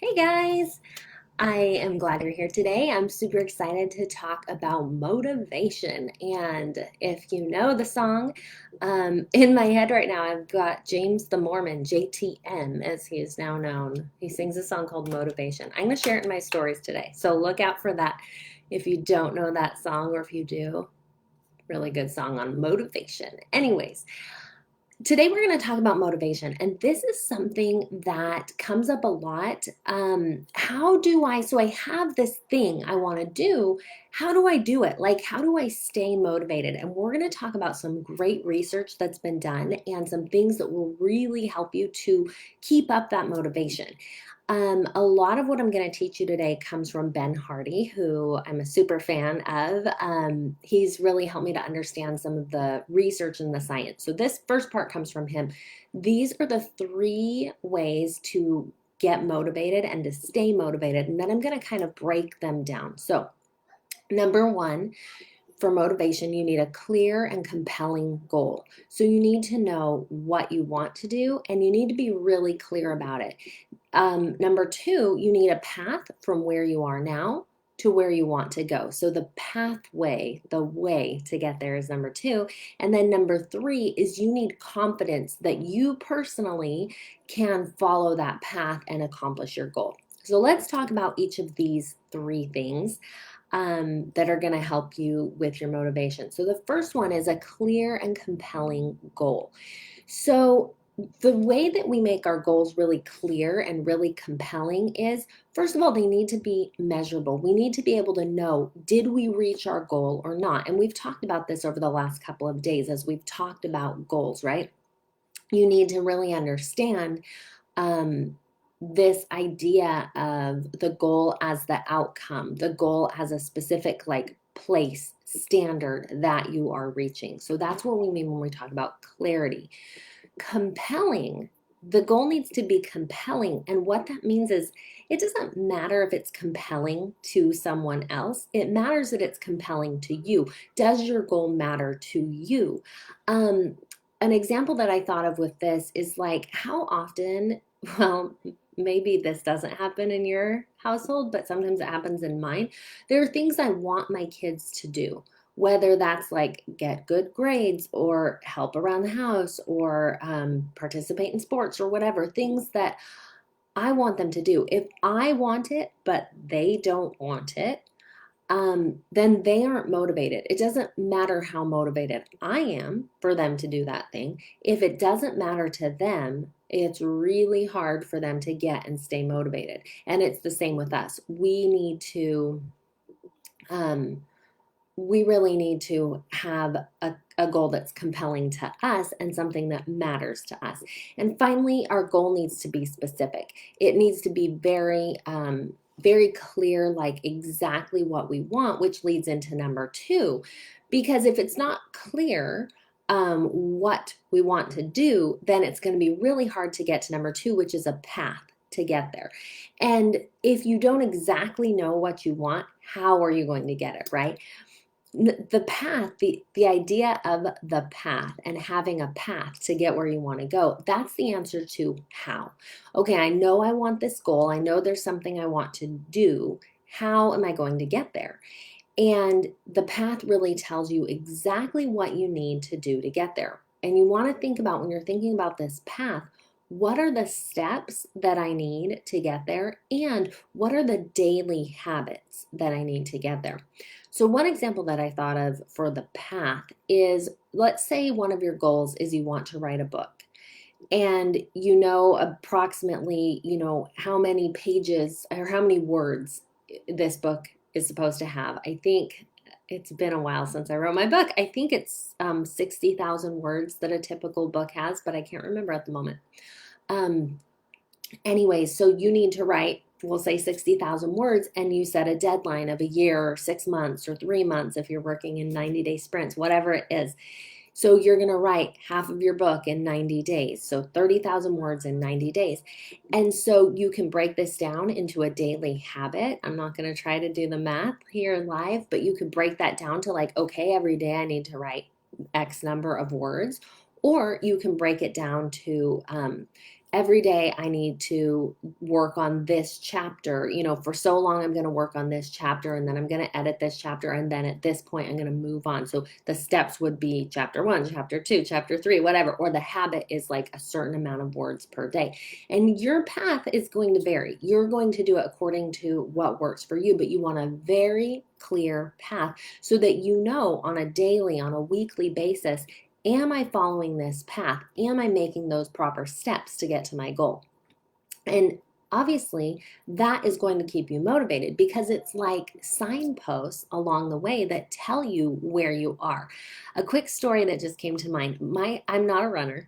Hey guys, I am glad you're here today. I'm super excited to talk about motivation. And if you know the song, in my head right now, I've got James the Mormon, JTM, as he is now known. He sings a song called Motivation. I'm going to share it in my stories today. So look out for that if you don't know that song, or if you do, really good song on motivation. Anyways, today we're going to talk about motivation, and this is something that comes up a lot. So I have this thing I want to do. How do I do it? Like, how do I stay motivated? And we're going to talk about some great research that's been done and some things that will really help you to keep up that motivation. A lot of what I'm going to teach you today comes from Ben Hardy, who I'm a super fan of. He's really helped me to understand some of the research and the science. So, this first part comes from him. These are the three ways to get motivated and to stay motivated. And then I'm going to kind of break them down. So, number one, for motivation, you need a clear and compelling goal. So you need to know what you want to do and you need to be really clear about it. Number two, you need a path from where you are now to where you want to go. So the pathway, the way to get there is number two. And then number three is you need confidence that you personally can follow that path and accomplish your goal. So let's talk about each of these three things that are going to help you with your motivation. So the first one is a clear and compelling goal. So the way that we make our goals really clear and really compelling is, first of all, they need to be measurable. We need to be able to know, did we reach our goal or not? And we've talked about this over the last couple of days as we've talked about goals, right? You need to really understand this idea of the goal as the outcome, the goal as a specific like place, standard that you are reaching. So that's what we mean when we talk about clarity. Compelling, the goal needs to be compelling. And what that means is it doesn't matter if it's compelling to someone else, it matters that it's compelling to you. Does your goal matter to you? An example that I thought of with this is like how often, well, maybe this doesn't happen in your household, but sometimes it happens in mine. There are things I want my kids to do, whether that's like get good grades or help around the house or participate in sports or whatever, things that I want them to do. If I want it, but they don't want it, then they aren't motivated. It doesn't matter how motivated I am for them to do that thing. If it doesn't matter to them, it's really hard for them to get and stay motivated. And it's the same with us. Um, we really need to have a goal that's compelling to us and something that matters to us. And finally, our goal needs to be specific. It needs to be very clear, like exactly what we want, which leads into number two. Because if it's not clear what we want to do, then it's going to be really hard to get to number two, which is a path to get there. And if you don't exactly know what you want, how are you going to get it, right? The path, the idea of the path and having a path to get where you want to go, that's the answer to how. Okay, I know I want this goal. I know there's something I want to do. How am I going to get there? And the path really tells you exactly what you need to do to get there. And you want to think about, when you're thinking about this path, what are the steps that I need to get there? And what are the daily habits that I need to get there? So, one example that I thought of for the path is, let's say one of your goals is you want to write a book and you know approximately, how many pages or how many words this book is supposed to have. I think it's been a while since I wrote my book. I think it's 60,000 words that a typical book has, but I can't remember at the moment. Um, Anyways, so you need to write, we'll say 60,000 words, and you set a deadline of a year or 6 months or 3 months if you're working in 90-day sprints, whatever it is. So you're going to write half of your book in 90 days. So 30,000 words in 90 days. And so you can break this down into a daily habit. I'm not going to try to do the math here live, but you could break that down to like, okay, every day I need to write X number of words. Or you can break it down to every day I need to work on this chapter. For so long, I'm going to work on this chapter, and then I'm going to edit this chapter. And then at this point, I'm going to move on. So the steps would be chapter 1, chapter 2, chapter 3, whatever, or the habit is like a certain amount of words per day. And your path is going to vary. You're going to do it according to what works for you, but you want a very clear path so that on a daily, on a weekly basis, am I following this path? Am I making those proper steps to get to my goal? And obviously, that is going to keep you motivated because it's like signposts along the way that tell you where you are. A quick story that just came to mind. I'm not a runner,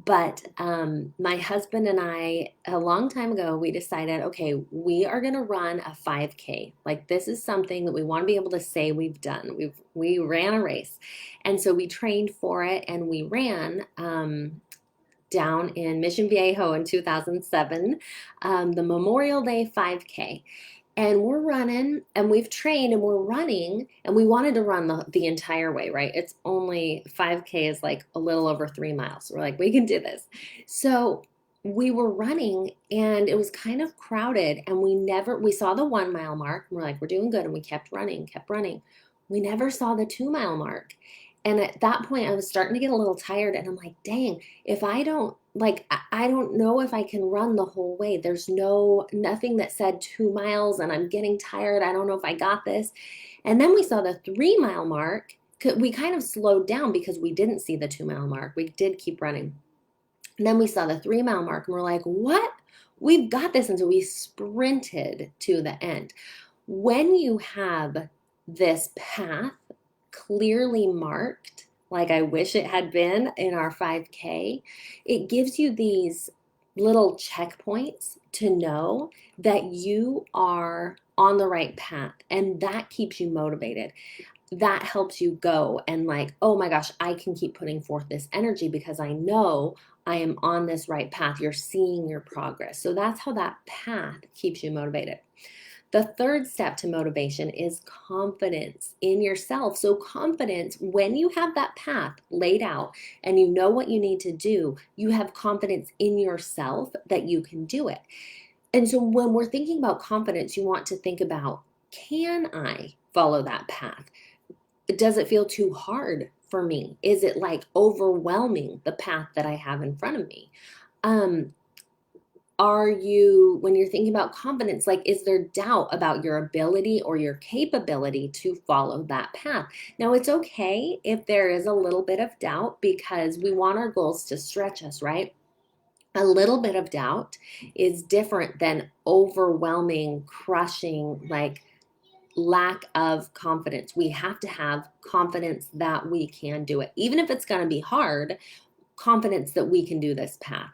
but my husband and I, a long time ago, we decided, okay, we are going to run a 5K. Like this is something that we want to be able to say we've done. We ran a race, and so we trained for it, and we ran. Down in Mission Viejo in 2007, the Memorial Day 5K. And we're running and we've trained and we're running and we wanted to run the entire way, right? It's only 5K is like a little over 3 miles. We're like, we can do this. So we were running and it was kind of crowded and we saw the 1 mile mark. And we're like, we're doing good. And we kept running, kept running. We never saw the 2 mile mark. And at that point, I was starting to get a little tired. And I'm like, dang, if I don't I don't know if I can run the whole way. There's nothing that said 2 miles and I'm getting tired. I don't know if I got this. And then we saw the 3 mile mark. We kind of slowed down because we didn't see the 2 mile mark. We did keep running. And then we saw the 3 mile mark and we're like, what? We've got this. And so we sprinted to the end. When you have this path clearly marked, like I wish it had been in our 5K, it gives you these little checkpoints to know that you are on the right path, and that keeps you motivated. That helps you go and like, oh my gosh, I can keep putting forth this energy because I know I am on this right path. You're seeing your progress. So that's how that path keeps you motivated. The third step to motivation is confidence in yourself. So confidence, when you have that path laid out and you know what you need to do, you have confidence in yourself that you can do it. And so when we're thinking about confidence, you want to think about, can I follow that path? Does it feel too hard for me? Is it like overwhelming the path that I have in front of me? When you're thinking about confidence, like, is there doubt about your ability or your capability to follow that path? Now, it's okay if there is a little bit of doubt because we want our goals to stretch us, right? A little bit of doubt is different than overwhelming, crushing, like lack of confidence. We have to have confidence that we can do it. Even if it's going to be hard, confidence that we can do this path.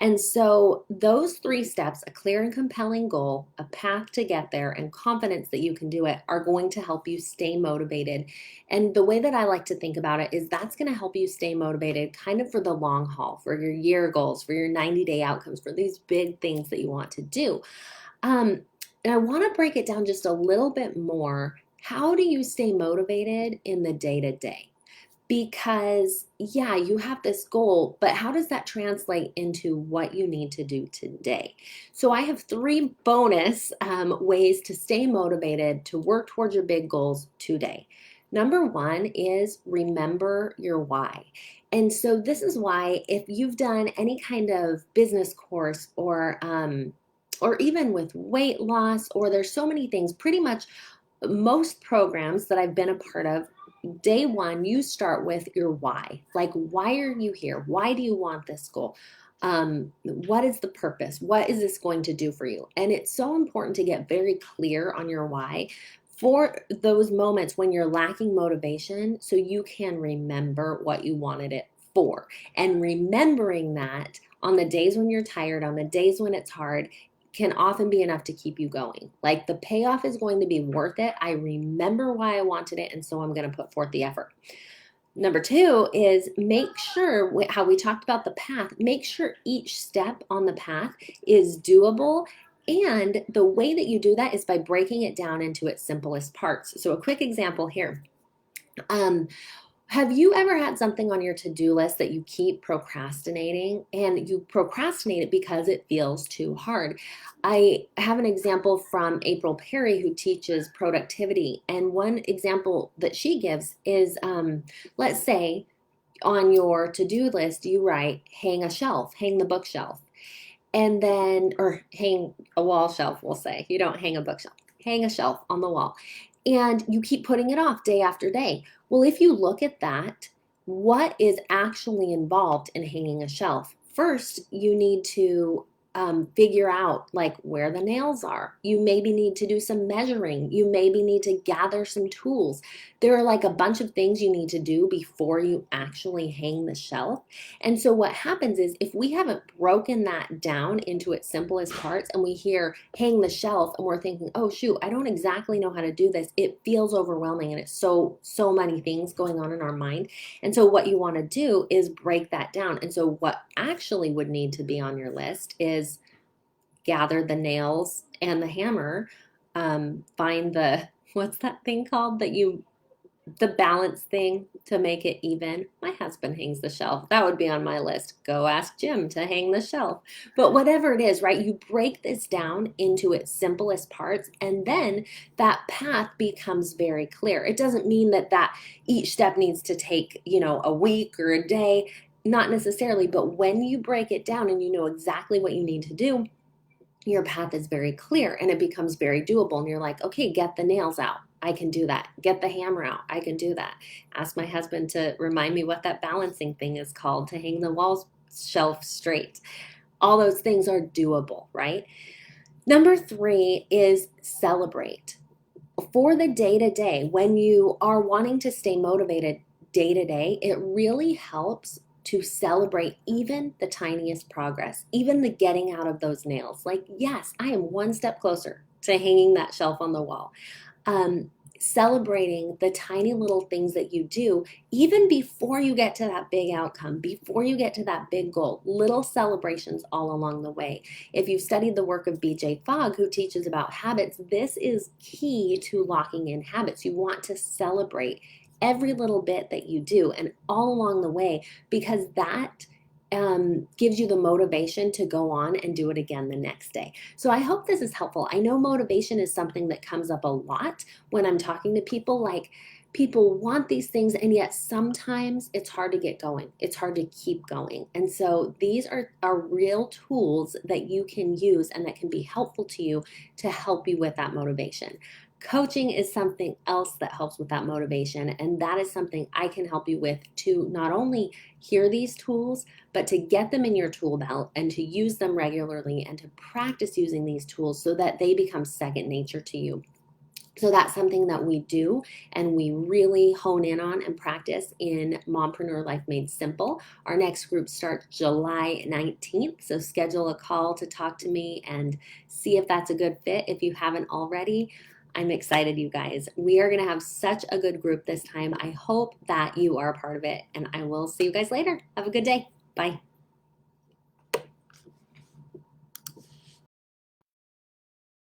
And so those 3 steps, a clear and compelling goal, a path to get there, and confidence that you can do it, are going to help you stay motivated. And the way that I like to think about it is that's going to help you stay motivated kind of for the long haul, for your year goals, for your 90-day outcomes, for these big things that you want to do. And I want to break it down just a little bit more. How do you stay motivated in the day-to-day? Because, yeah, you have this goal, but how does that translate into what you need to do today? So I have 3 bonus ways to stay motivated to work towards your big goals today. Number 1 is remember your why. And so this is why if you've done any kind of business course or even with weight loss, or there's so many things, pretty much most programs that I've been a part of, day 1, you start with your why. Like, why are you here? Why do you want this goal? What is the purpose? What is this going to do for you? And it's so important to get very clear on your why for those moments when you're lacking motivation, so you can remember what you wanted it for. And remembering that on the days when you're tired, on the days when it's hard, can often be enough to keep you going. Like, the payoff is going to be worth it. I remember why I wanted it, and so I'm going to put forth the effort. Number 2 is make sure, how we talked about the path, make sure each step on the path is doable. And the way that you do that is by breaking it down into its simplest parts. So a quick example here. Have you ever had something on your to-do list that you keep procrastinating and you procrastinate it because it feels too hard? I have an example from April Perry who teaches productivity. And one example that she gives is let's say on your to-do list, you write hang a shelf, hang the bookshelf, and then, or hang a wall shelf, we'll say. You don't hang a bookshelf, hang a shelf on the wall. And you keep putting it off day after day. Well, if you look at that, what is actually involved in hanging a shelf? First, you need to figure out like where the nails are. You maybe need to do some measuring. You maybe need to gather some tools. There are like a bunch of things you need to do before you actually hang the shelf. And so what happens is if we haven't broken that down into its simplest parts and we hear hang the shelf and we're thinking, oh shoot, I don't exactly know how to do this. It feels overwhelming and it's so many things going on in our mind. And so what you want to do is break that down. And so what actually would need to be on your list is gather the nails and the hammer, find the, what's that thing called that you the balance thing to make it even. My husband hangs the shelf. That would be on my list. Go ask Jim to hang the shelf. But whatever it is, right? You break this down into its simplest parts and then that path becomes very clear. It doesn't mean that each step needs to take, a week or a day, not necessarily, but when you break it down and you know exactly what you need to do, your path is very clear and it becomes very doable. And you're like, okay, get the nails out. I can do that. Get the hammer out. I can do that. Ask my husband to remind me what that balancing thing is called to hang the wall shelf straight. All those things are doable, right? Number 3 is celebrate. For the day to day, when you are wanting to stay motivated day to day, it really helps to celebrate even the tiniest progress, even the getting out of those nails. Like, yes, I am one step closer to hanging that shelf on the wall. Celebrating the tiny little things that you do, even before you get to that big outcome, before you get to that big goal, little celebrations all along the way. If you've studied the work of BJ Fogg, who teaches about habits, this is key to locking in habits. You want to celebrate every little bit that you do and all along the way, because that gives you the motivation to go on and do it again the next day. So I hope this is helpful. I know motivation is something that comes up a lot when I'm talking to people. Like, people want these things, and yet sometimes it's hard to get going. It's hard to keep going. And so these are real tools that you can use and that can be helpful to you to help you with that motivation. Coaching is something else that helps with that motivation, and that is something I can help you with to not only hear these tools, but to get them in your tool belt and to use them regularly and to practice using these tools so that they become second nature to you. So that's something that we do and we really hone in on and practice in Mompreneur Life Made Simple. Our next group starts July 19th, so schedule a call to talk to me and see if that's a good fit if you haven't already. I'm excited, you guys. We are going to have such a good group this time. I hope that you are a part of it, and I will see you guys later. Have a good day. Bye.